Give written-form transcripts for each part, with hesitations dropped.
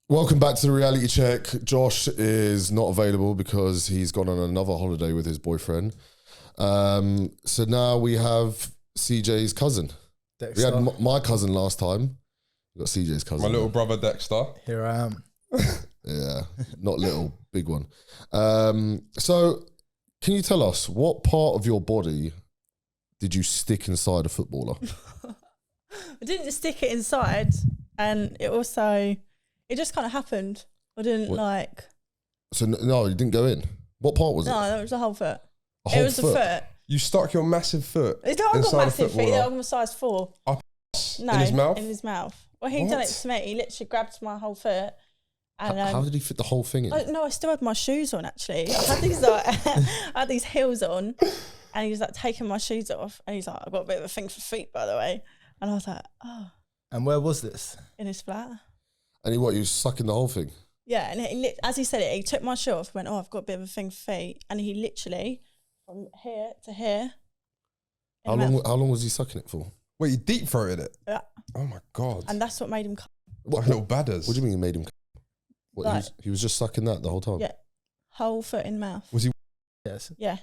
Welcome back to the Reality Check. Josh is not available because he's gone on another holiday with his boyfriend. So now we have CJ's cousin. Dexter. We had my cousin last time. We got CJ's cousin. My little brother Dexter. Here I am. Yeah, not little, big one. So can you tell us what part of your body did you stick inside a footballer? I didn't just stick it inside, and it just kind of happened. I didn't like. So no, you didn't go in. What part was it? No, that was the whole foot. A whole It was the foot. You stuck your massive foot It's not. I've got inside a massive feet. footballer. I'm a size 4. No, in his mouth? In his mouth. Well, he done it to me. He literally grabbed my whole foot. And How did he fit the whole thing in? no, I still had my shoes on actually. I had these like, I had these heels on, and he was like taking my shoes off, and he's like, "I've got a bit of a thing for feet, by the way." And I was like, "Oh." And where was this? In his flat. And he was sucking the whole thing? Yeah, and as he said it, he took my shoe off, went, "Oh, I've got a bit of a thing for feet," and he literally from here to here. How long was he sucking it for? Wait, you deep throated it? Yeah. Oh my God. And that's what made him come. What little badders. What do you mean he made him? What, Like, he was just sucking that the whole time? Yeah. Whole foot in mouth. Was he? Yes. Yeah.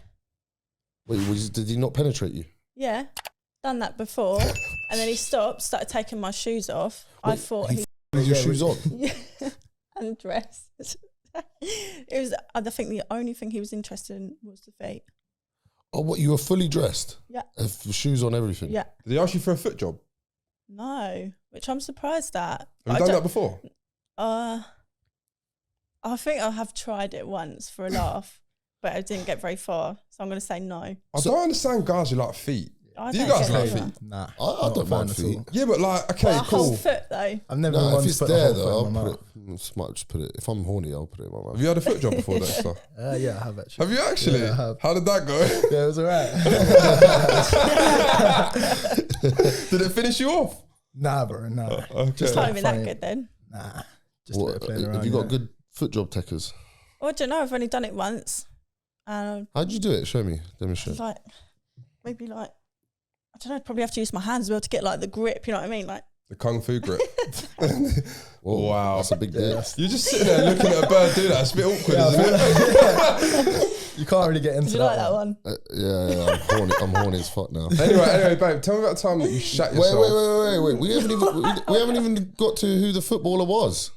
Wait, did he not penetrate you? Yeah. Done that before. And then he stopped, started taking my shoes off. I Wait, thought he had your shoes on? Yeah. And dressed. It was, I think the only thing he was interested in was the feet. Oh, what, you were fully dressed? Yeah. Shoes on, everything? Yeah. Did he ask you for a foot job? No, which I'm surprised at. Have you done that before? I think I have tried it once for a laugh, but I didn't get very far. So I'm going to say no. I don't understand guys who like feet. Do you guys like feet? Nah. I don't mind feet. Yeah, but like, okay, But a cool. whole foot though. I've never No, if once it's put there a whole though, foot in my I'll mouth. might just put it. If I'm horny, I'll put it in my Have mouth. you had a foot job before, Dexter? Yeah, I have actually. Have you actually? Yeah, I have. How did that go? Yeah, it was alright. Did it finish you off? Nah, bro, nah. Okay. It's not even that funny. good then. Nah. Just a bit of playing around. Have you got yeah. good foot job techers? Well, I don't know. I've only done it once. How'd you do it? Show me. Demonstrate. Like, maybe like, I don't know. I'd probably have to use my hands as well to get like the grip. You know what I mean? Like The kung fu grip. Whoa, Wow. That's a big deal. You're just sitting there looking at a bird do that. It's a bit awkward, isn't it? You can't really get into did you like that one? Yeah, I'm horny as fuck now. Anyway, babe, tell me about the time that you shat yourself. Wait. We haven't even got to who the footballer was.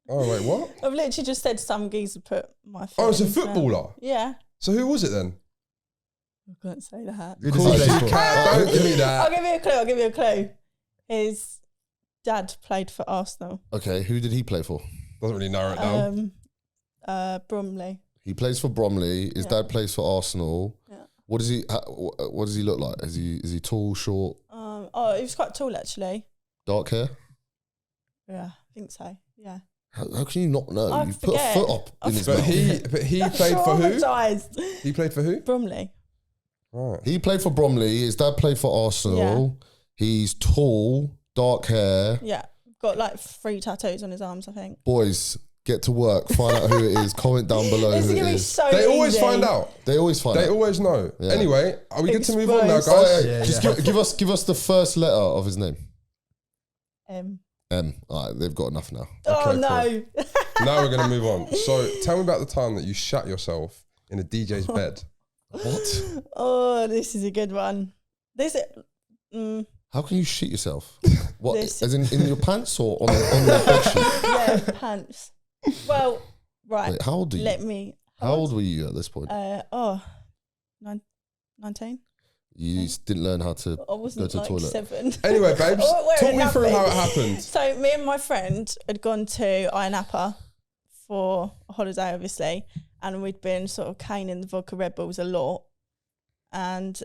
Oh, wait, what? I've literally just said some geezer put my foot. Oh, it's a in his mouth. footballer? Yeah. So who was it then? I can't say that. Who Of does course he you play for? can. Don't give me I'll that. give you a clue. His dad played for Arsenal. Okay, who did he play for? Doesn't really narrow it down. Bromley. He plays for Bromley. His dad plays for Arsenal. Yeah. What does he look like? Is he tall, short, He was quite tall actually. dark hair? Yeah, I think so. Yeah. How can you not know? I You put a forget. foot up in his But mouth. he played for who? Traumatised. He played for who? Bromley. Right. He played for Bromley. His dad played for Arsenal. He's tall, dark hair. Yeah. Got like 3 tattoos on his arms, I think. Boys, get to work. Find out who it is. Comment down below This is who it gonna be is. so They always easy. find out. They always find They out. always know. Yeah. Anyway, are we good to move on now, Exposed. guys? Yeah, Just yeah. give us the first letter of his name. M. M. All right, they've got enough now. Oh Okay, no. Now we're going to move on. So tell me about the time that you shat yourself in a DJ's bed. What? Oh, this is a good one. How can you shit yourself? What? This- As in your pants or on the bedsheet? Yeah, pants. Well, right. Wait, how old are you? Let me. How old were you at this point? 19. You just didn't learn how to I go wasn't to the like toilet. 7. Anyway, babes, I wasn't talk wearing me through how it nothing. happened. So me and my friend had gone to Ayia Napa for a holiday, obviously, and we'd been sort of caning the vodka Red Bulls a lot, and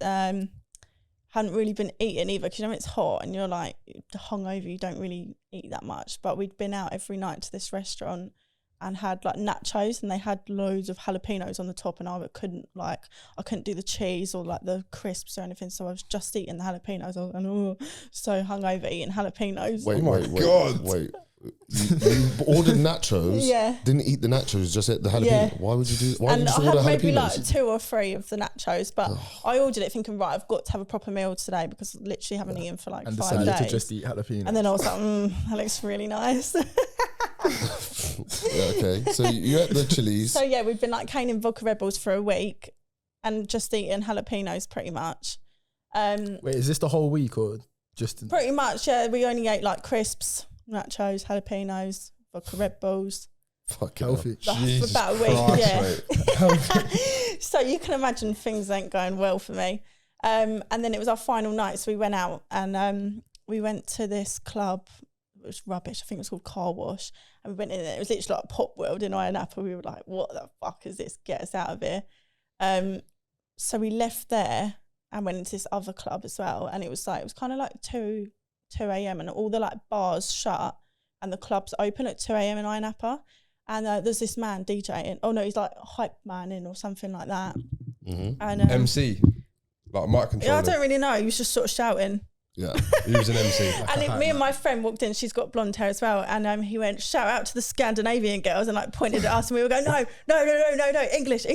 hadn't really been eating either because you know it's hot and you're like hungover, you don't really eat that much. But we'd been out every night to this restaurant and had like nachos, and they had loads of jalapenos on the top, and I couldn't do the cheese or like the crisps or anything, so I was just eating the jalapenos. I was like, so hungover eating jalapenos. Wait, Oh my God. wait. You ordered nachos. Yeah. Didn't eat the nachos, just ate the jalapeno. Yeah. Why would you do? Why And did I you order had maybe jalapenos? like 2 or 3 of the nachos, but I ordered it thinking, right, I've got to have a proper meal today because I literally haven't eaten for like And 5 decided days. to just eat jalapenos. And then I was like, that looks really nice. Yeah, okay. So you at the Chili's. So yeah, we've been like caning vodka Red Bulls for a week and just eating jalapenos pretty much. Wait, is this the whole week or just? Pretty much, yeah. We only ate like crisps, nachos, jalapenos, vodka Red Bulls. Fucking Healthy. For Jesus about a week, Christ, yeah. mate. So you can imagine things ain't going well for me. And then it was our final night, so we went out and we went to this club. It was rubbish. I think it was called Car Wash. And we went in there. It was literally like Pop World in Iron Apple. We were like, what the fuck is this? Get us out of here. So we left there and went into this other club as well. And it was kind of like 2 a.m. and all the like bars shut and the clubs open at 2 a.m. in Iron Apple. And there's this man DJing. Oh no, he's like hype man in or something like that. Mm-hmm. And MC, like mic controller. yeah, I don't really know. He was just sort of shouting. Yeah. He was an MC. And me and my friend walked in. She's got blonde hair as well. And he went, shout out to the Scandinavian girls, and like pointed at us. And we were going, no, English.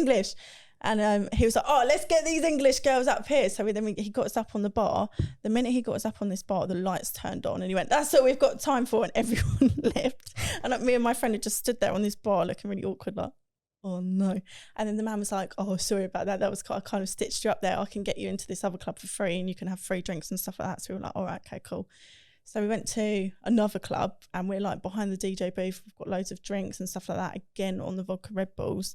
And he was like, oh, let's get these English girls up here. So he got us up on the bar. The minute he got us up on this bar, the lights turned on, and he went, that's all we've got time for. And everyone left. And me and my friend had just stood there on this bar looking really awkward, like, oh no. And then the man was like, oh, sorry about that. That was I kind of stitched you up there. I can get you into this other club for free and you can have free drinks and stuff like that. So we were like, all right, okay, cool. So we went to another club and we're like behind the DJ booth. We've got loads of drinks and stuff like that, again on the vodka Red Bulls.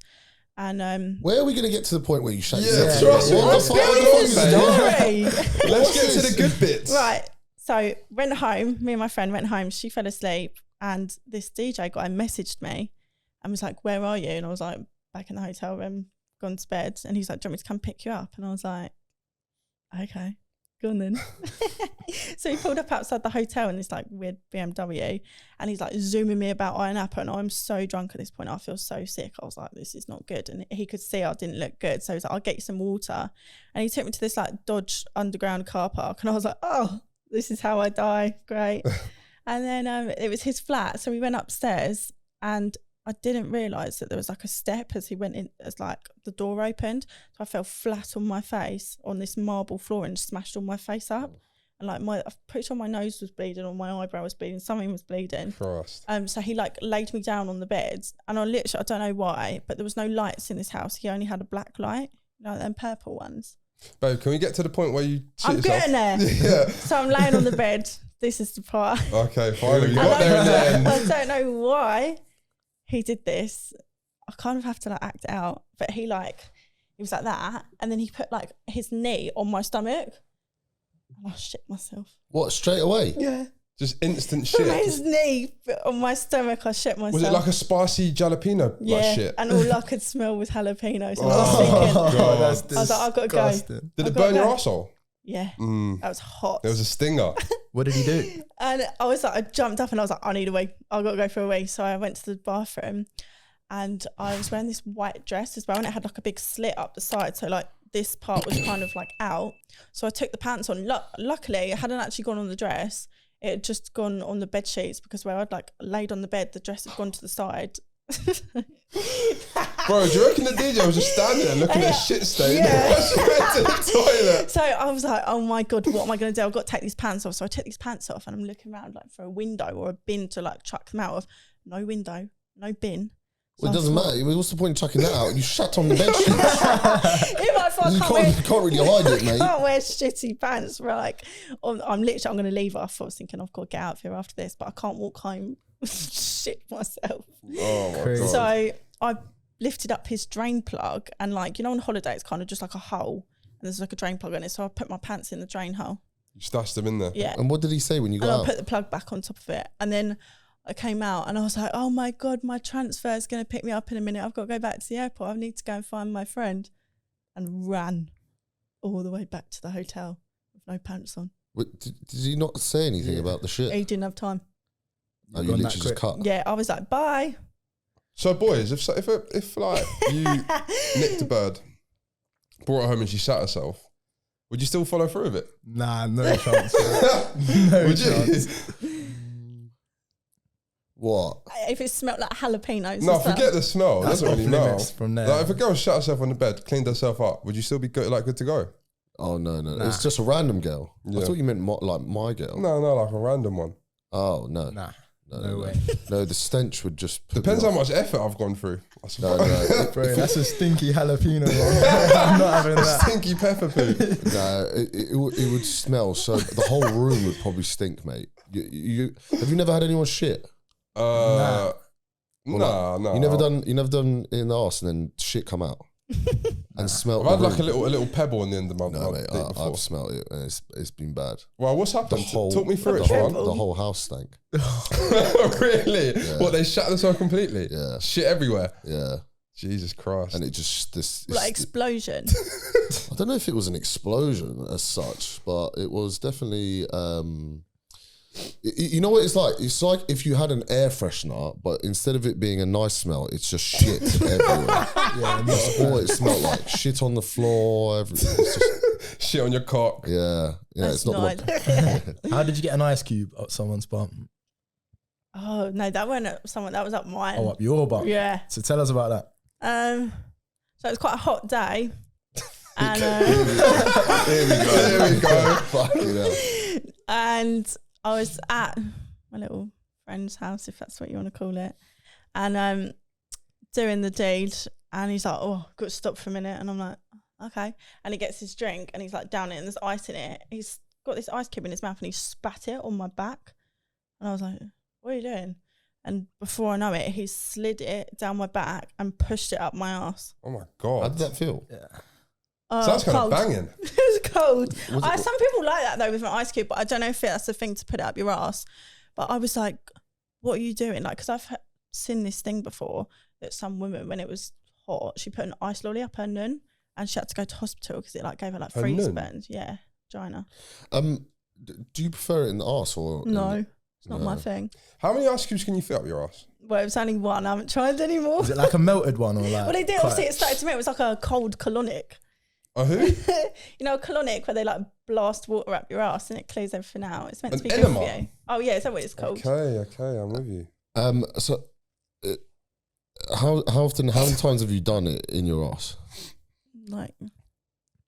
And where are we going to get to the point where you shut Yeah, yourself? trust me. What the What's fuck going are on, you mate? doing? story. Let's get to the good bits. Right. So went home. Me and my friend went home. She fell asleep. And this DJ guy messaged me and was like, where are you? And I was like, back in the hotel room, gone to bed. And he's like, do you want me to come pick you up? And I was like, okay, go on then. So he pulled up outside the hotel in this like weird BMW and he's like zooming me about Iron Apple. And I'm so drunk at this point. I feel so sick. I was like, this is not good. And he could see I didn't look good. So he was like, I'll get you some water. And he took me to this like Dodge underground car park. And I was like, oh, this is how I die. Great. And then it was his flat. So we went upstairs and I didn't realise that there was like a step as he went in, as like the door opened. So I fell flat on my face on this marble floor and smashed all my face up. And like I'm pretty sure my nose was bleeding or my eyebrow was bleeding, something was bleeding. Christ. So he like laid me down on the bed and I don't know why, but there was no lights in this house. He only had a black light, you know, them purple ones. Babe, can we get to the point where you shit I'm yourself? getting there. Yeah. So I'm laying on the bed. This is the part. Okay, finally. You And got there in the end. I don't know why he did this. I kind of have to like act it out, but he was like that, and then he put like his knee on my stomach, and I shit myself. What, straight away? Yeah, Just instant from shit. his knee on my stomach, I shit myself. Was it like a spicy jalapeno like shit? and all I could smell was jalapenos. And I Oh, was thinking, God. That's I was like, I've got to go. disgusting. Did I it got burn your that. arsehole? Yeah, Mm. that was hot. There was a stinger. What did he do? And I was like, I jumped up and I was like, I need a wee. I've got to go for a wee. So I went to the bathroom and I was wearing this white dress as well. And it had like a big slit up the side. So like this part was kind of like out. So I took the pants on. Luckily, it hadn't actually gone on the dress. It had just gone on the bed sheets because where I'd like laid on the bed, the dress had gone to the side. Bro, do you reckon the DJ was just standing there looking at shit stain? Yeah. She went to the toilet. So I was like, oh my God, what am I going to do? I've got to take these pants off. So I took these pants off and I'm looking around like for a window or a bin to like chuck them out of. No window, no bin. So Well, it doesn't matter. What's the point of chucking that out? You shat on the bed sheets. If I thought I You can't really hide it, mate. I can't wear shitty pants. We're like, I'm going to leave off. I was thinking I've got to get out of here after this, but I can't walk home. Shit myself. Oh my Crazy. God. So I lifted up his drain plug and like, you know, on holiday, it's kind of just like a hole and there's like a drain plug on it. So I put my pants in the drain hole. You stashed them in there. Yeah. And what did he say when you got And I out? put the plug back on top of it. And then I came out and I was like, oh my God, my transfer is going to pick me up in a minute. I've got to go back to the airport. I need to go and find my friend. And ran all the way back to the hotel with no pants on. Did he not say anything about the shit? He didn't have time. Oh, you Gone that literally just quick. cut. Yeah, I was like, bye. So boys, if like you nicked a bird, brought her home and she shat herself, would you still follow through with it? Nah, no chance. No Would chance. you? What? If it smelled like jalapenos. No, and stuff. forget the smell. It That's doesn't really off matter. limits from there. Like if a girl shut herself on the bed, cleaned herself up, would you still be good to go? Oh, no. Nah. It's just a random girl. Yeah. I thought you meant like my girl. No, like a random one. Oh, no. Nah. No way. No, the stench would just put Depends me how off. much effort I've gone through. No, Bro, that's a stinky jalapeno one. I'm not having that. Stinky pepper poo. No, it would smell. So the whole room would probably stink, mate. Have you never had anyone shit? Nah. You never done in the arse and then shit come out and smell. I've had like a little pebble on the end of my mate, dick before. I've smelled it and it's been bad. Well, what's happened? Talk me through it, the Sean. whole house stank. Really? Yeah. What, they shat themselves completely? Yeah. Shit everywhere. Yeah. Jesus Christ. And it just this Like explosion. I don't know if it was an explosion as such, but it was definitely you know what it's like? It's like if you had an air freshener, but instead of it being a nice smell, it's just shit everywhere. Yeah, that's all it smelled like. Shit on the floor, everything. It's just, shit on your cock. yeah, That's it's not. How did you get an ice cube up someone's bum? Oh no, that wasn't up someone. That was up mine. Oh, up your bum. Yeah. So tell us about that. So it was quite a hot day, and There we go. Fucking hell. and I was at my little friend's house, if that's what you want to call it, and doing the deed, and he's like, "Oh, I've got to stop for a minute," and I'm like, "Okay," and he gets his drink, and he's like down it, and there's ice in it. He's got this ice cube in his mouth, and he spat it on my back, and I was like, "What are you doing?" And before I know it, he slid it down my back and pushed it up my ass. Oh my How God. did that feel? Yeah. Sounds kind of Cold. banging. It was cold. Was it- Some people like that though with an ice cube, but I don't know if that's the thing to put it up your ass. But I was like, "What are you doing?" Like, because I've seen this thing before that some woman, when it was hot, she put an ice lolly up her nun, and she had to go to hospital because it like gave her like Her freeze nun? burns. Yeah, vagina. Do you prefer it in the arse or No, it's not my No. thing. How many ice cubes can you fit up your ass? Well, it was only one. I haven't tried anymore. Is it like a melted one or like? Well, they did. Obviously, it started to me. It was like a cold colonic. A who? You know, a colonic where they like blast water up your ass and it clears everything out. It's meant An to be good enema? for you. Oh yeah, is that what it's called? Okay, I'm with you. So, how often? How many times have you done it in your ass? Like,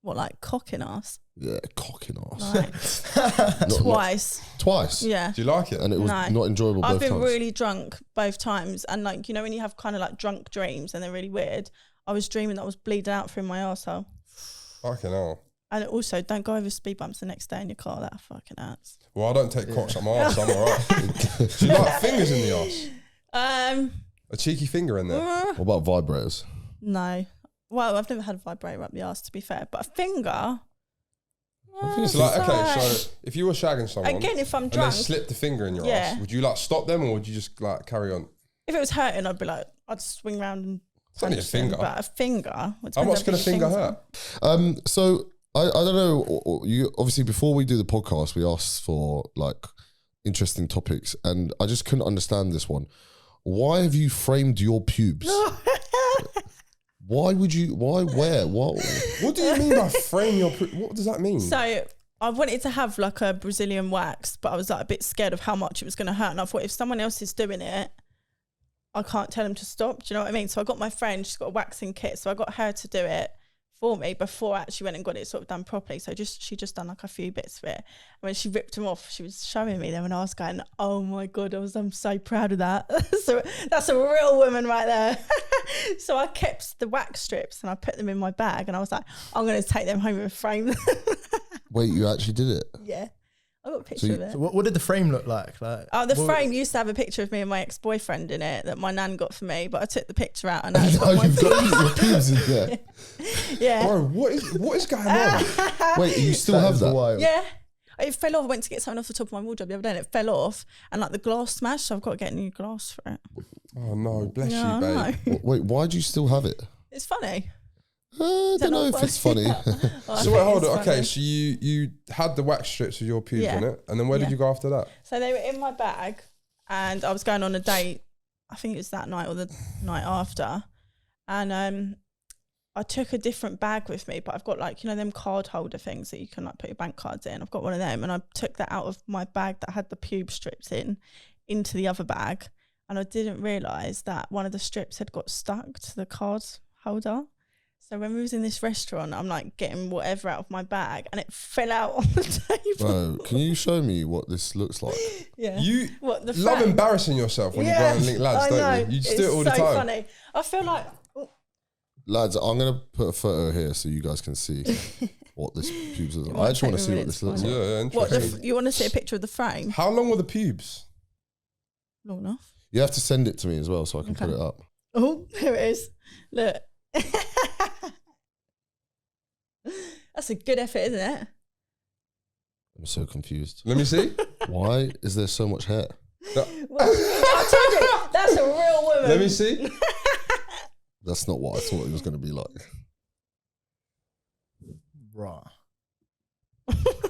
what, like cocking ass? Yeah, cocking ass. Like, twice. Twice. Yeah. Do you like it? And it was No. not enjoyable both I've been times. really drunk both times. And like, you know, when you have kind of like drunk dreams and they're really weird, I was dreaming that I was bleeding out through my arsehole. Fucking hell. And also, don't go over speed bumps the next day in your car. That fucking hurts. Well, I don't take cocks up my arse, so I'm alright. Do you like fingers in the arse? A cheeky finger in there? What about vibrators? No. Well, I've never had a vibrator up the arse, to be fair. But a finger... So like, okay, so if you were shagging someone Again, if I'm and they drunk, slipped a finger in your Yeah. ass, would you like stop them or would you just like carry on? if it was hurting, I'd be like, I'd swing round and It's only a punch them. finger. But a finger... well, it How depends much can a big finger your fingers are. hurt? So I don't know. You obviously before we do the podcast, we asked for like interesting topics, and I just couldn't understand this one. Why have you framed your pubes? Why would you? Why? Where? What? What do you mean by frame your... What does that mean? So I wanted to have like a Brazilian wax, but I was like a bit scared of how much it was going to hurt. And I thought if someone else is doing it, I can't tell them to stop. Do you know what I mean? So I got my friend, she's got a waxing kit. So I got her to do it for me before I actually went and got it sort of done properly. So she just done like a few bits of it. And when she ripped them off, she was showing me them and I was going, oh my God, I'm so proud of that. So that's a real woman right there. So I kept the wax strips and I put them in my bag and I was like, I'm going to take them home and frame them. Wait, you actually did it? Yeah. I got a picture of it. So what did the frame look like? Like, Oh, the what- frame used to have a picture of me and my ex-boyfriend in it that my nan got for me, but I took the picture out and that's Oh, got my you've got your pubes in there. yeah. Bro, what is going on? Wait, you still have is that? wild. Yeah. It fell off. I went to get something off the top of my wardrobe the other day and it fell off and like the glass smashed, so I've got to get new glass for it. Oh no, bless Yeah, you, I babe. know. Wait, why do you still have it? It's funny. I don't know if it's funny. So wait, hold on. Okay, so you had the wax strips with your pubes Yeah. in it, and then where did Yeah. you go after that? So they were in my bag and I was going on a date. I think it was that night or the night after. And I took a different bag with me, but I've got like, you know, them card holder things that you can like put your bank cards in. I've got one of them and I took that out of my bag that had the pube strips into the other bag. And I didn't realise that one of the strips had got stuck to the card holder. So when we was in this restaurant, I'm like getting whatever out of my bag, and it fell out on the table. Bro, can you show me what this looks like? Yeah. You What, the love frame? embarrassing yourself when you go Yeah, and link lads, I don't know. you? You just do it all the It's so time. funny. I feel like Lads, I'm going to put a photo here so you guys can see what this pubes looks like. I actually want to see what this looks Yeah, like. what interesting. you want to see a picture of the frame? How long were the pubes? Long enough. You have to send it to me as well so I can Okay. put it up. Oh, here it is. Look. That's a good effort, isn't it? I'm so confused. Let me see. Why is there so much hair? Well, I told you, that's a real woman. Let me see. That's not what I thought it was going to be like. Bruh.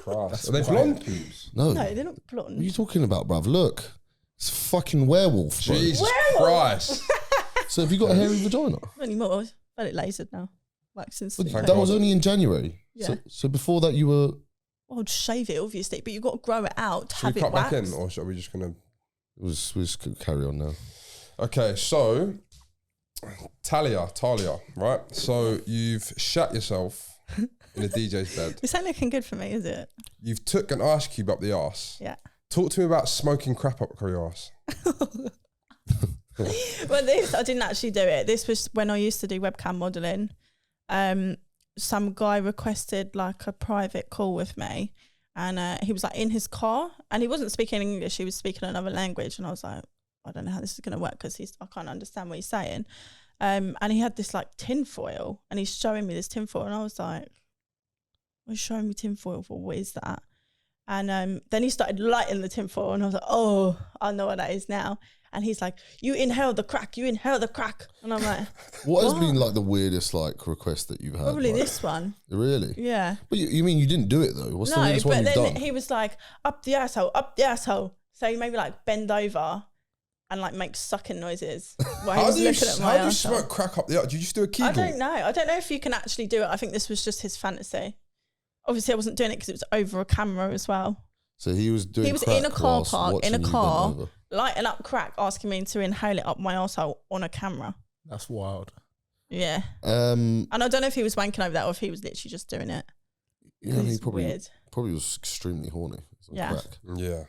Christ. Are they blonde pubes? No. No, they're not What are you blonde. talking about, bruv? Look. It's a fucking werewolf, bro. Jesus Werewolf. Christ. So have you got a hairy vagina? Not anymore. I've had it lasered now. Waxing. But Thank that was God. only in January. Yeah. So before that you were... Well, I'd shave it, obviously, but you've got to grow it out to Should have we it cut back waxed. in, or are we just gonna? We just could carry on now. Okay, so Talia, right? So you've shat yourself in a DJ's bed. This ain't looking good for me, is it? You've took an ice cube up the arse. Yeah. Talk to me about smoking crap up your arse. Well, this, I didn't actually do it. This was when I used to do webcam modelling. Some guy requested like a private call with me, and he was like in his car, and he wasn't speaking English, he was speaking another language, and I was like, I don't know how this is going to work because I can't understand what he's saying. And he had this like tin foil, and he's showing me this tin foil, and I was like, "What's showing me tin foil for? What is that?" And then he started lighting the tin foil, and I was like, "Oh, I know what that is now." And he's like, "You inhale the crack, you inhale the crack," and I'm like, What has What? been like the weirdest like request that you've had? "Probably like? this one." Really? Yeah. But you mean you didn't do it though? What's the No, weirdest one but you've then done? he was like, "Up the asshole, up the asshole." So he made me like bend over and like make sucking noises while he How was do you, looking at how my do you arsehole. smoke crack up the arse? Do you just do a kegel? I don't know. I don't know if you can actually do it. I think this was just his fantasy. Obviously, I wasn't doing it because it was over a camera as well. So he was doing. He was in a crack car whilst park, in watching a you bend car, over. lighting up crack, asking me to inhale it up my arsehole on a camera. That's wild. Yeah. Um, And I don't know if he was wanking over that or if he was literally just doing it. yeah, he It's probably weird. was extremely horny. It's on Yeah. crack. Yeah.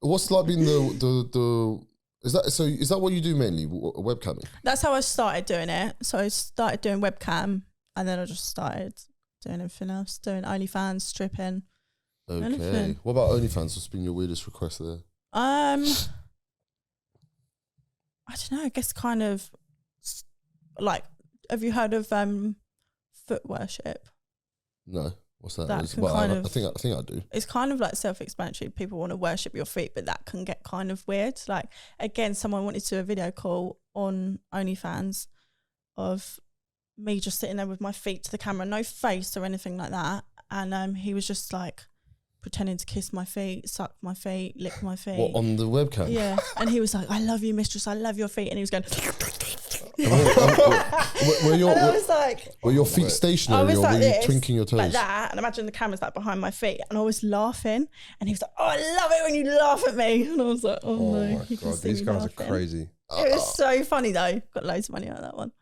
What's like been the is that what you do mainly, webcamming? That's how I started doing it. So I started doing webcam, and then I just started doing everything else, doing OnlyFans, stripping. Okay. Anything. What about OnlyFans? What's been your weirdest request there? I don't know. I guess kind of like, have you heard of foot worship? No. What's that? That Is- can well, kind I of- think I do. It's kind of like self-explanatory. People want to worship your feet, but that can get kind of weird. Like, again, someone wanted to do a video call on OnlyFans of me just sitting there with my feet to the camera, no face or anything like that. And he was just like pretending to kiss my feet, suck my feet, lick my feet. What, on the webcam? Yeah. And he was like, "I love you, mistress. I love your feet." And he was going, Were and I was like, your feet I stationary was or like were you this, twinkling your toes? like that, and imagine the camera's like behind my feet, and I was laughing, and he was like, "Oh, I love it when you laugh at me," and I was like, "Oh, Oh no, my he can god, see these me guys laughing." are crazy. It was so funny though. Got loads of money out of that one.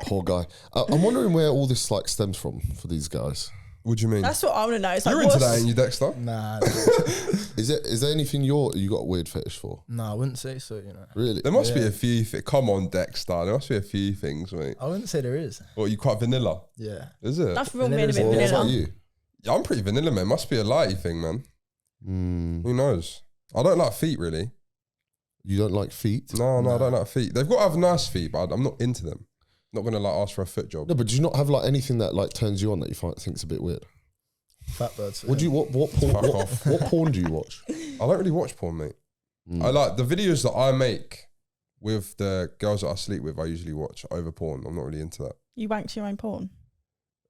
Poor guy. I'm wondering where all this like stems from for these guys. What do you mean? That's what I want to know. It's like, You're into what's- that, ain't you, Dexter? Nah, Is there anything you got a weird fetish for? nah, I wouldn't say so, you know. Really? There must be Yeah. a few. Come on, Dexter. There must be a few things, mate. I wouldn't say there is. What, you quite vanilla? Yeah. Is it? Nothing wrong being a bit Vanilla What is- about vanilla. you? Yeah, I'm pretty vanilla, man. Must be a lighty thing, man. Who knows? I don't like feet, really. You don't like feet? No, I No. don't like feet. They've got to have nice feet, but I'm not into them. Not gonna like ask for a foot job. No, but do you not have like anything that like turns you on that you think's a bit weird? Fat birds. What porn? Fuck off. What porn do you watch? I don't really watch porn, mate. Mm. I like the videos that I make with the girls that I sleep with. I usually watch over porn. I'm not really into that. You wanked your own porn.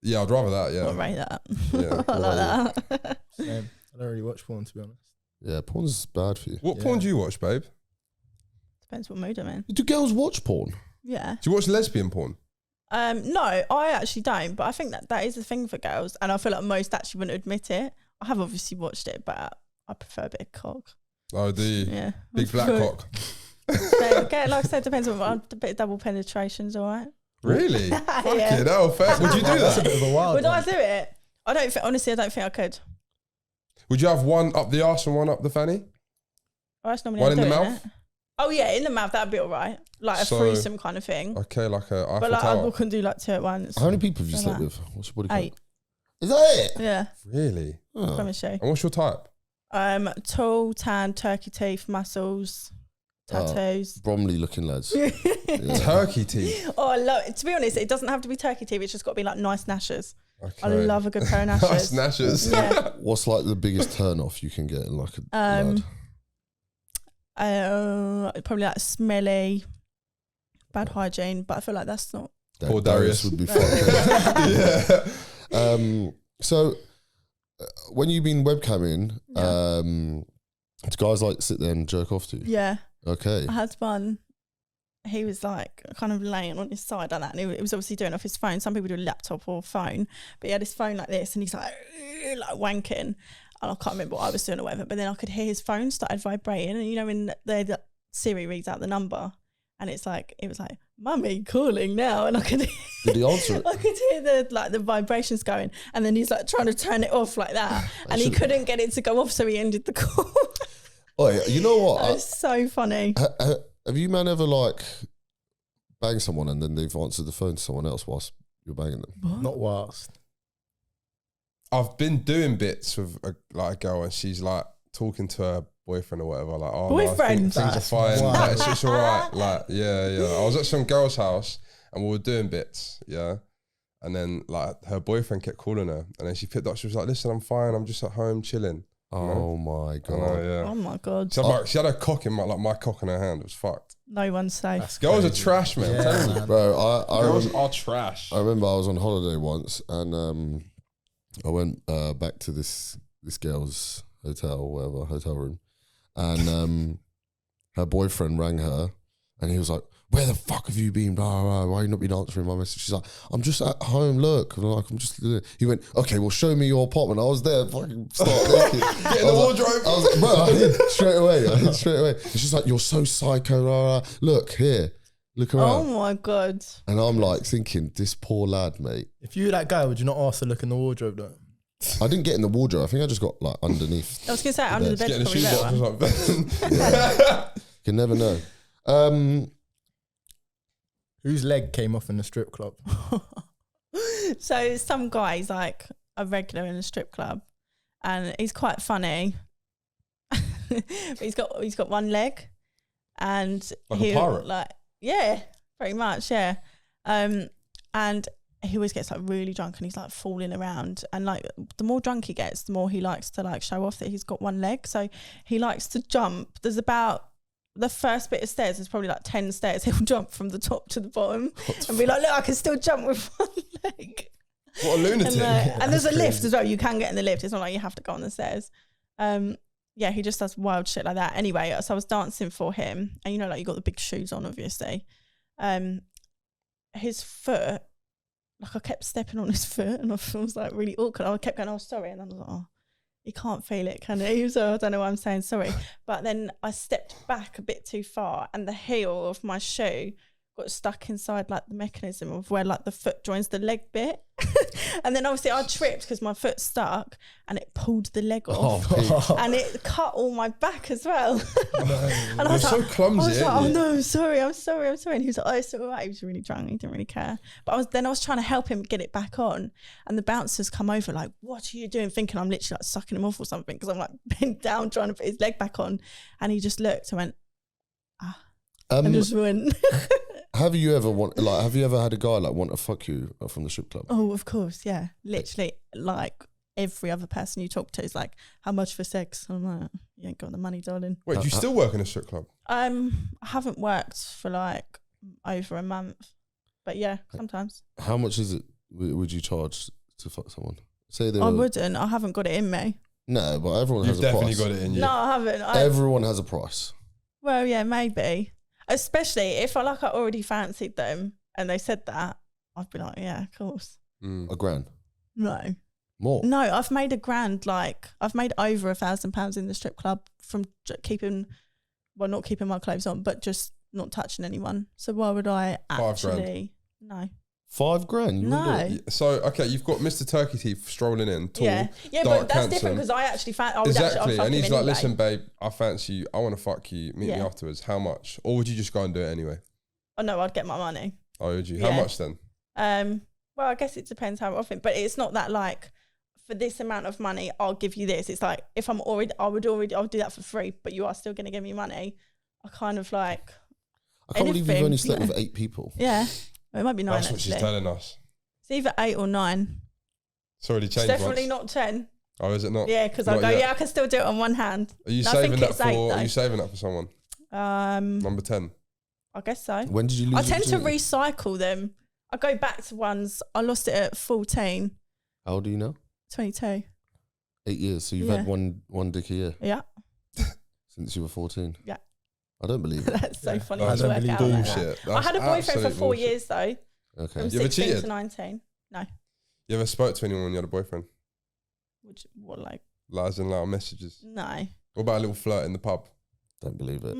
Yeah, I'd rather that. I'll Yeah, rate that. Yeah. I like that. Same. I don't really watch porn, to be honest. Yeah, porn's bad for you. What Yeah. porn do you watch, babe? Depends what mood I'm in. Do girls watch porn? Yeah. Do you watch lesbian porn? No, I actually don't, but I think that is a thing for girls, and I feel like most actually wouldn't admit it. I have obviously watched it, but I prefer a bit of cock. Oh, the Yeah. big black cock. So, okay, like I said, depends on a bit of double penetration's all right. Really? Yeah. Fucking hell, fair. Would you do That's a that? bit of a wild Would one. I do it? Honestly, I don't think I could. Would you have one up the arse and one up the fanny? Well, that's normally One how I in do the it, mouth? innit? Oh yeah, in the mouth, that'd be all right. Like a So- threesome kind of thing. Okay, like a Eiffel But like, I Tower. couldn't do like 2 at once. How many people have you So slept that- with? What's your body count? 8. Is that it? Yeah, Really? Oh. promise you. And what's your type? Tall, tan, turkey teeth, muscles, tattoos. Bromley looking lads. Yeah. Turkey teeth. Oh, I love. To be honest, it doesn't have to be turkey teeth. It's just got to be like nice gnashers. Okay. I love a good pair of Nice gnashers. gnashers. Yeah. What's like the biggest turn off you can get in like a lad? Probably like smelly, bad hygiene, but I feel like that's not. Poor Darius. would be fucked. Yeah. So when you've been webcamming, do guys like sit there and jerk off to you? Yeah, Okay. I had one. He was like kind of laying on his side like that, and he was obviously doing it off his phone. Some people do a laptop or phone, but he had his phone like this, and he's like wanking. And I can't remember what I was doing or whatever, but then I could hear his phone started vibrating, and you know when the Siri reads out the number, and it was like "Mummy calling now," and I could Did he answer it? I could hear the vibrations going, and then he's like trying to turn it off like that, and he should've- couldn't get it to go off, so he ended the call. Oh, yeah, you know what? That was so funny. Have you man ever like banged someone and then they've answered the phone to someone else whilst you're banging them? Not whilst. I've been doing bits with a girl and she's like talking to her boyfriend or whatever. Like, oh, Boyfriend? no, things are That's fine. wild. Like, it's just all right. Like, yeah. I was at some girl's house and we were doing bits, yeah. And then like her boyfriend kept calling her, and then she picked up. She was like, "Listen, I'm fine. I'm just at home chilling." Oh my I god! know, yeah. Oh my god, She had a cock in my cock in her hand. It was fucked. no one's safe. That's Girls are crazy. trash, man. I'm Yeah, telling you. man. Bro, Girls are trash. I remember I was on holiday once and I went back to this girl's hotel room, and her boyfriend rang her and he was like, "Where the fuck have you been? Blah, blah, blah. Why you not been answering my message?" She's like, "I'm just at home, look." And I'm like, He went, "Okay, well show me your apartment." I was there, fucking start looking. Get in the wardrobe. I was like, bro, I hid straight away. And she's like, "You're so psycho. Blah, blah. Look here, look Oh around." my god. And I'm like thinking, this poor lad, mate. If you were that guy, would you not ask to look in the wardrobe though? I didn't get in the wardrobe. I think I just got like underneath. I was gonna say under the bed. Get in the probably shoebox. better. It's like, You can never know. Whose leg came off in the strip club? So some guy's like a regular in a strip club, and he's quite funny. But he's got one leg, and Like a he pirate? yeah, pretty much, yeah. And he always gets like really drunk, and he's like falling around, and like the more drunk he gets, the more he likes to like show off that he's got one leg. So he likes to jump. There's about the first bit of stairs, there's probably like 10 stairs. He'll jump from the top to the bottom and be like, "Look, I can still jump with one leg." what a lunatic. And there's a That's lift crazy. as well. You can get in the lift. It's not like you have to go on the stairs. Yeah, he just does wild shit like that. Anyway, so I was dancing for him, and you know, like you got the big shoes on, obviously. His foot, like I kept stepping on his foot, and I was like really awkward. I kept going, "Oh, sorry," and I was like, "Oh, he can't feel it, can he?" So I don't know why I'm saying sorry. But then I stepped back a bit too far, and the heel of my shoe got stuck inside like the mechanism of where like the foot joins the leg bit. And then obviously I tripped because my foot stuck, and it pulled the leg off. And it cut all my back as well. And I was You're like, so clumsy, I was like, aren't "Oh you?" no, I'm sorry. And he was like, "Oh, it's all right." He was really drunk. He didn't really care. But I was trying to help him get it back on. And the bouncers come over like, "What are you doing?" Thinking I'm literally like sucking him off or something, because I'm like bent down trying to put his leg back on. And he just looked and went, and just went. Have you ever had a guy like want to fuck you from the strip club? Oh, of course, yeah. Literally, like every other person you talk to is like, "How much for sex?" I'm like, "You ain't got the money, darling." Wait, do you still work in a strip club? I haven't worked for like over a month, but yeah, sometimes. How much is it? Would you charge to fuck someone? Say they I were, wouldn't. I haven't got it in me. No, but everyone You've has a definitely price. got it in you. No, I haven't. Everyone has a price. Well, yeah, maybe. Especially if I already fancied them and they said that, I'd be like, "Yeah, of course." Mm. A grand No. more. No, I've made $1,000. Like I've made over £1,000 in the strip club from not keeping my clothes on, but just not touching anyone. So why would I $5 grand. actually? No. $5,000? You wouldn't do it? No. So okay, you've got Mr. Turkey Teeth strolling in, tall, Yeah, dark, but that's handsome. different because I actually I would Exactly, actually, I'd fuck and he's him like, anyway. "Listen, babe, I fancy you. I want to fuck you. Meet me Yeah. afterwards. How much? Or would you just go and do it anyway? Oh no, I'd get my money. Oh, would you? How Yeah. much then? Well, I guess it depends how often, but it's not that like for this amount of money, I'll give you this. It's like if I'll do that for free, but you are still going to give me money. I kind of like. I can't believe you've anything, only slept yeah. with 8 people. Yeah, well, it might be 9 That's what actually. she's telling us. It's either 8 or 9. It's already It's changed. definitely once. not 10. Oh, is it not? Yeah, because I Not go, yet. yeah, I can still do it on one hand. Are you No, I saving think that it's for? 8 Are though. you saving that for someone? Number 10. I guess so. When did you lose I tend to virginity? recycle them. I go back to ones. I lost it at 14, How old are you now? 22. 8 years. So you've Yeah. had one dick a year Yeah, since you were 14. Yeah. I don't believe it. that's so funny I to don't work believe out like that. Bullshit. I had a That's boyfriend for absolute 4 bullshit. years though, Okay. from You ever 16 cheated? to 19. You ever spoke to anyone when you had a boyfriend? What like? Lies and loud messages. No. What about a little flirt in the pub? Don't believe it.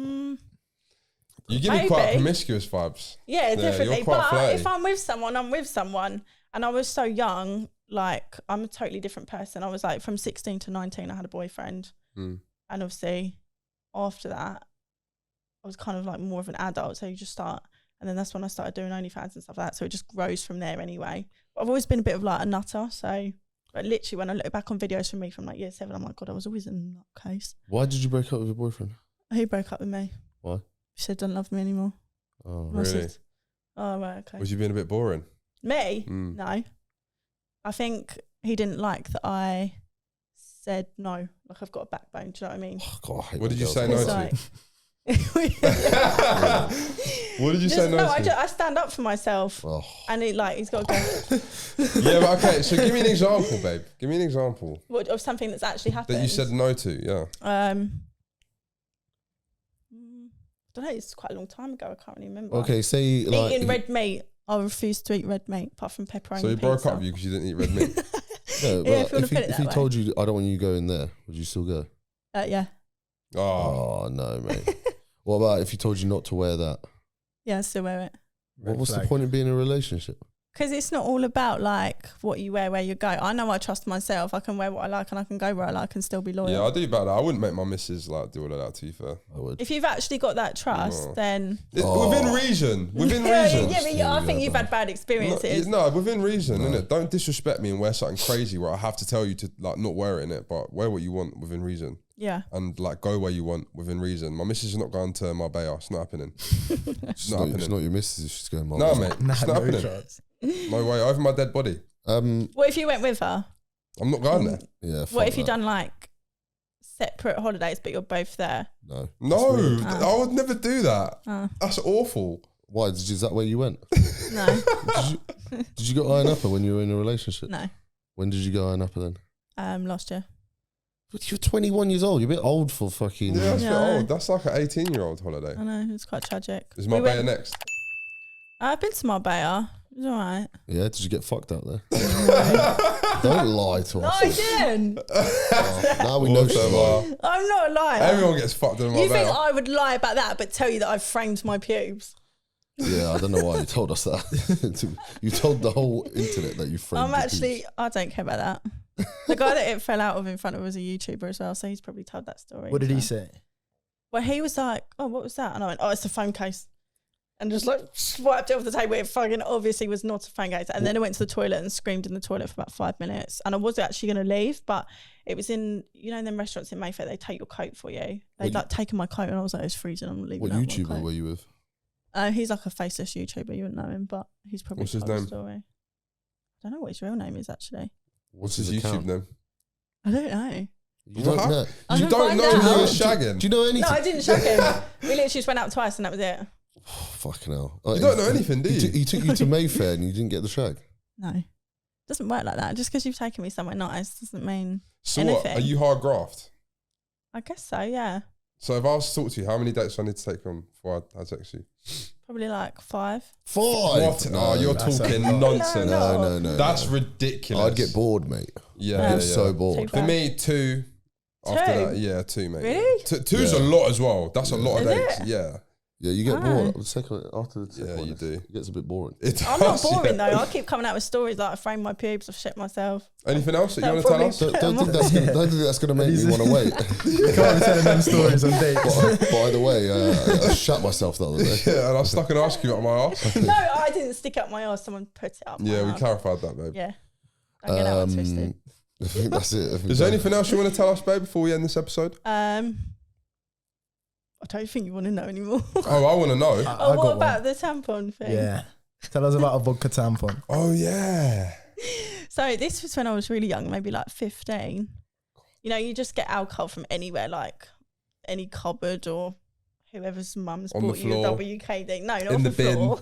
You give me quite Maybe. promiscuous vibes. Yeah, you're definitely. quite But flirty. if I'm with someone, I'm with someone. And I was so young, like I'm a totally different person. I was like from 16 to 19, I had a boyfriend. Mm. And obviously after that, I was kind of like more of an adult. So you just start, and then that's when I started doing OnlyFans and stuff like that. So it just grows from there anyway. But I've always been a bit of like a nutter. So but literally when I look back on videos from me from like year 7, I'm like, God, I was always in a nutcase. Why did you break up with your boyfriend? He broke up with me. Why? He said, doesn't love me anymore. Oh, And I Really? said, oh, right, okay. Was you being a bit boring? Me? Mm. No. I think he didn't like that I said no. Like I've got a backbone. Do you know what I mean? oh, God, I hate What did when you girls say do no It's to? that. like, What did you say no no, to? I stand up for myself. Oh, And he's got to go, Yeah, but okay, so give me an example, babe. Give me an example what, of something that's actually happened. that you said no to, yeah. I don't know, it's quite a long time ago. I can't really remember. okay, say like Eating red meat. I refuse to eat red meat apart from pepperoni. So he broke pizza. up with you because you didn't eat red meat? no, Yeah, but if you wanna if he, put it if he that way. told you I don't want you going there, would you still go? Yeah. Oh, Oh no, mate. What about if he told you not to wear that? Yeah, I still wear it. What's the point of being in a relationship? Because it's not all about like what you wear, where you go. I know I trust myself. I can wear what I like and I can go where I like and still be loyal. yeah, I do about that. I wouldn't make my missus like do all of that, to be fair. I would. If you've actually got that trust, No. then Within reason. Within yeah, reason. yeah, but yeah, I think Yeah, you've but- had bad experiences. No, within reason, No. innit? Don't disrespect me and wear something crazy where I have to tell you to like not wear it, innit? But wear what you want within reason. Yeah, And like go where you want within reason. My missus is not going to Marbella. It's not happening. It's not not, happening. it's not your missus if she's going. No, Marvel. mate. Nah, It's no not happening. chance. No way. Over my dead body. what if you went with her? I'm not going there. Yeah. What fuck if you that. done like separate holidays, but you're both there? No. No, weird. I would never do that. Oh, That's awful. Why? Is that where you went? no, Did you go iron upper when you were in a relationship? no. When did you go iron upper then? Last year. But you're 21 years old. You're a bit old for fucking. Yeah, that's a bit Yeah. old. That's like an 18-year-old holiday. I know, it's quite tragic. Is We Marbella went- next? I've been to Marbella. It was alright. Yeah. Did you get fucked out there? Don't lie to No, us. I didn't. Now we know she's Also, lying. I'm not a liar. Everyone gets fucked in You think Marbella. I would lie about that, but tell you that I've framed my pubes? Yeah, I don't know why you told us that. You told the whole internet that you framed. I'm your actually, boobs. I don't care about that. The guy that it fell out of in front of was a YouTuber as well, so he's probably told that story. What did he so. say? Well, he was like, "Oh, what was that?" And I went, "Oh, it's a phone case," and just like swiped it off the table. It fucking obviously was not a phone case. And then I went to the toilet and screamed in the toilet for about 5 minutes. And I was actually going to leave, but it was in, you know, in them restaurants in Mayfair, they take your coat for you. They'd like taken my coat, and I was like, "It's freezing. I'm leaving." What out my YouTuber coat." were you with? He's like a faceless YouTuber. You wouldn't know him, but he's probably What's his told the name? story. I don't know what his real name is actually. What's his YouTube account? name? I don't know. You don't What? know. I You can don't find know who out. you're shagging? Do you know anything? No, I didn't shock him. We literally just went out twice and that was it. Fucking hell. You don't know anything, do you? He took you to Mayfair and you didn't get the shag. No. It doesn't work like that. Just because you've taken me somewhere nice doesn't mean So what? anything. Are you hard graft? I guess so, yeah. So if I was to talk to you, how many dates do I need to take on before I text you? Probably like 5. 5. What? No, Oh, you're that's a talking lot. nonsense. No. That's no. ridiculous. I'd get bored, mate. Yeah, I'd yeah, get so bored. For me, 2. After Two? that, yeah, 2, mate. Really? Two's Yeah. a lot as well. That's a lot of Is dates. it? Yeah. Yeah, you get Ah. bored. The second after the second Yeah, one, you do. It gets a bit boring. I'm not boring though. I keep coming out with stories like I framed my pubes, I've shit myself. Anything else that you That'll want to tell probably- us? Don't think that's gonna make me want to wait. You can't be telling them stories on dates. By the way, I shot myself the other day. Yeah, and I stuck an ice cube up my ass. No, I didn't stick up my arse. Someone put it up. Yeah, my we arse. clarified that, babe. Yeah. Don't get that one twisted. I think that's it. I think Is there anything else you want to tell us, babe, before we end this episode? I don't think you want to know anymore. Oh, I want to know. I Oh, got what one. about the tampon thing? Yeah. Tell us about a vodka tampon. Oh, yeah. So this was when I was really young, maybe like 15. You know, you just get alcohol from anywhere, like any cupboard or whoever's mum's On the bought you a floor. WKD. No, not In on the the floor.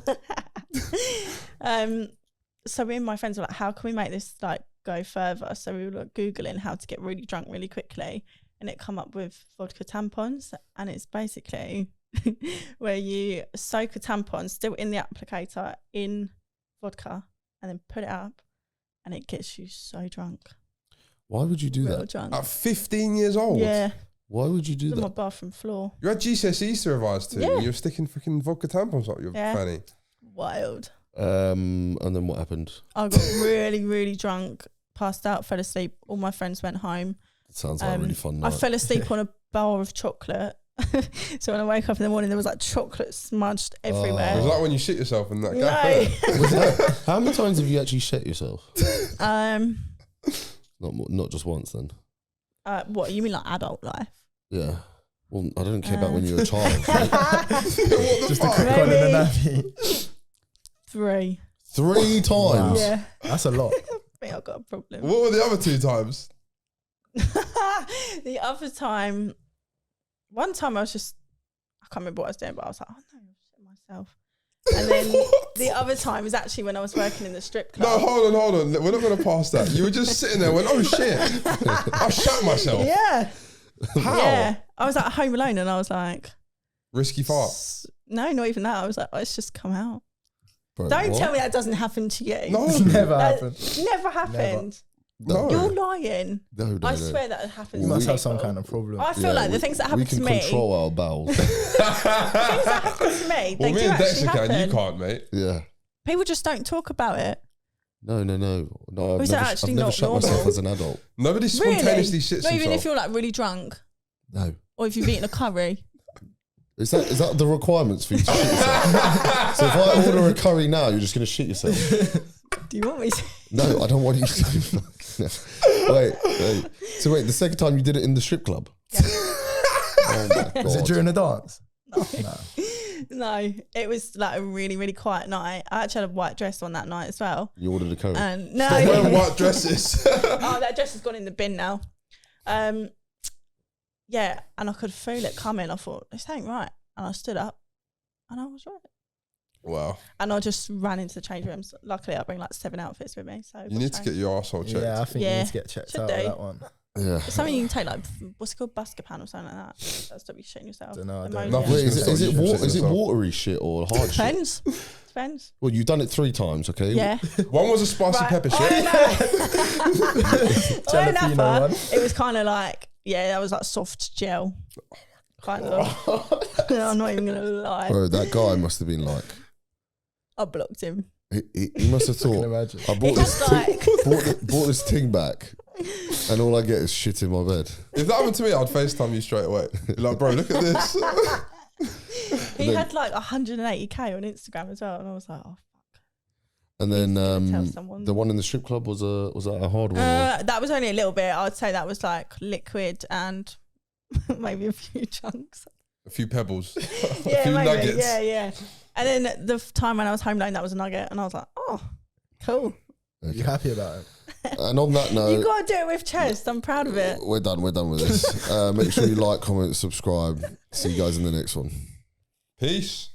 So me and my friends were like, how can we make this like go further? So we were like Googling how to get really drunk really quickly. And it come up with vodka tampons. And it's basically where you soak a tampon still in the applicator in vodka and then put it up. And it gets you so drunk. Why would you do Real that? drunk. At 15 years old? Yeah. Why would you do It's on my that? bathroom floor. You had GCSEs to revise to, Yeah. and you were sticking freaking vodka tampons up your Yeah. fanny. Wild. And then what happened? I got really, really drunk, passed out, fell asleep. All my friends went home. It sounds like a really fun night. I fell asleep on a bar of chocolate. So when I woke up in the morning, there was like chocolate smudged everywhere. It was like when you shit yourself in that No. gap. Was that- how many times have you actually shit yourself? Not just once then. What you mean, like adult life? Yeah. Well, I don't care about when you were a child. Just a quick one in the nappy. 3. 3 times. Wow. Yeah, That's a lot. I think I've got a problem. What were the other 2 times? The other time, one time I can't remember what I was doing, but I was like, oh no, I'm shitting myself. And then the other time was actually when I was working in the strip No, club. hold on. We're not going to pass that. You were just sitting there and went, oh shit, I shot myself. Yeah. How? Yeah. I was at home alone and I was like, Risky fart. no, not even that. I was like, oh, it's just come out. Bro, Don't what? tell me that doesn't happen to you. No. Never That happened. never happened. No. You're lying. No. I swear that happens. You to must have some people. kind of problem. I feel like the things that happen to we me, can control our bowels. things that happen to me, Well, they me do and actually Dexter happen. can, you can't, mate. Yeah. People just don't talk about it. No. I've is that never, actually I've never not shut normal? myself as an adult. Nobody Really? spontaneously shits Not even himself. if you're like really drunk No. or if you've eaten a curry. Is that the requirements for you to shit yourself? So if I order a curry now, you're just going to shit yourself? Do you want me to? No, I don't want you to. Wait. So wait, the second time you did it in the strip club? Yeah. Oh my God. Was it during the dance? No. No. No, it was like a really, really quiet night. I actually had a white dress on that night as well. You ordered a curry? And Stop wearing no, white dresses. oh, that dress has gone in the bin now. Yeah, and I could feel it coming. I thought, this ain't right. And I stood up and I was right. Wow. And I just ran into the change rooms. Luckily, I bring like 7 outfits with me. So I You got need to changed. get your arsehole checked. Yeah, I think you Yeah. need to get checked Should out do. of that one. Yeah. It's something you can take, like, what's it called? Buscopan or something like that. That's to be shitting yourself. Dunno, I don't Ammonia. know. Nothing. Wait, is Yeah. it Yeah. watery shit or hard shit? Depends. Depends. Well, you've done it 3 times, okay? Yeah. One was a spicy Right. pepper I shit. don't know. Jalapeno Napa, one. it was kind of like, yeah, that was like soft gel. Kind of. I'm not even going to lie. Bro, that guy must have been like, I blocked him. he must have I can thought, imagine. I He bought this, had like, bought this thing back, and all I get is shit in my bed. If that happened to me, I'd FaceTime you straight away. Be like, bro, look at this. he had like 180k on Instagram as well. And I was like, oh, And then tell someone. the one in the strip club was that a hard one? or- that was only a little bit. I'd say that was like liquid and maybe a few chunks. A few pebbles. Yeah, a few maybe. nuggets. Yeah. And then the time when I was home alone, that was a nugget. And I was like, oh, cool. You happy about it? And on that You note, got to do it with chest. I'm proud of it. we're done with this. Make sure you like, comment, subscribe. See you guys in the next one. Peace.